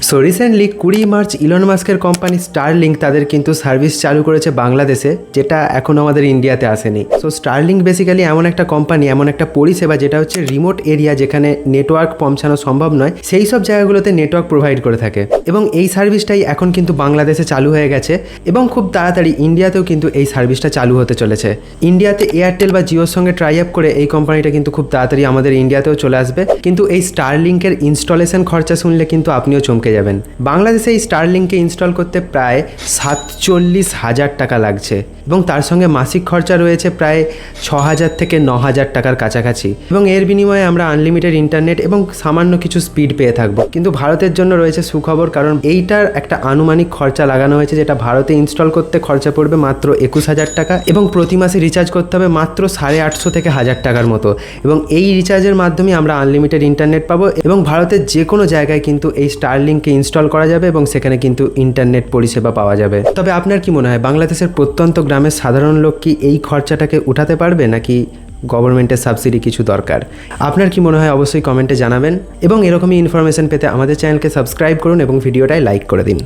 So recently 20 March Elon মাস্কের company Starlink তাদের কিন্তু সার্ভিস চালু করেছে বাংলাদেশে, যেটা এখনও আমাদের ইন্ডিয়াতে আসেনি। সো স্টারলিংক বেসিক্যালি এমন একটা কোম্পানি, এমন একটা পরিষেবা যেটা হচ্ছে রিমোট এরিয়া যেখানে নেটওয়ার্ক পৌঁছানো সম্ভব নয়, সেই সব জায়গাগুলোতে নেটওয়ার্ক প্রোভাইড করে থাকে। এবং এই সার্ভিসটাই এখন কিন্তু বাংলাদেশে চালু হয়ে গেছে এবং খুব তাড়াতাড়ি ইন্ডিয়াতেও কিন্তু এই সার্ভিসটা চালু হতে চলেছে। ইন্ডিয়াতে এয়ারটেল বা জিওর সঙ্গে ট্রাই আপ করে এই কোম্পানিটা কিন্তু খুব তাড়াতাড়ি আমাদের ইন্ডিয়াতেও চলে আসবে। কিন্তু এই স্টারলিংকের ইনস্টলেশন খরচা শুনলে কিন্তু আপনিও চমকে যাবেন। বাংলাদেশে এই স্টারলিংককে ইনস্টল করতে প্রায় 47,000 টাকা লাগছে এবং তার সঙ্গে মাসিক খরচা রয়েছে প্রায় 6,000 থেকে 9,000 টাকার কাছাকাছি। এবং এর বিনিময়ে আমরা আনলিমিটেড ইন্টারনেট এবং সামান্য কিছু স্পিড পেয়ে থাকবো। কিন্তু ভারতের জন্য রয়েছে সুখবর, কারণ এইটার একটা আনুমানিক খরচা লাগানো হয়েছে, যেটা ভারতে ইনস্টল করতে খরচা পড়বে মাত্র 21,000 টাকা এবং প্রতি মাসে রিচার্জ করতে হবে মাত্র 850 থেকে 1,000 টাকার মতো। এবং এই রিচার্জের মাধ্যমে আমরা আনলিমিটেড ইন্টারনেট পাবো এবং ভারতের যে কোনো জায়গায় কিন্তু এই স্টারলিংককে ইনস্টল করা যাবে এবং সেখানে কিন্তু ইন্টারনেট পরিষেবা পাওয়া যাবে। তবে আপনার কি মনে হয়, বাংলাদেশের প্রত্যন্ত গ্রামের সাধারণ লোক কি এই খরচাটাকে উঠাতে পারবে, নাকি গভর্নমেন্টের সাবসিডি কিছু দরকার? আপনার কি মনে হয় অবশ্যই কমেন্টে জানাবেন এবং এরকমই ইনফরমেশন পেতে আমাদের চ্যানেলকে সাবস্ক্রাইব করুন এবং ভিডিওটায় লাইক করে দিন।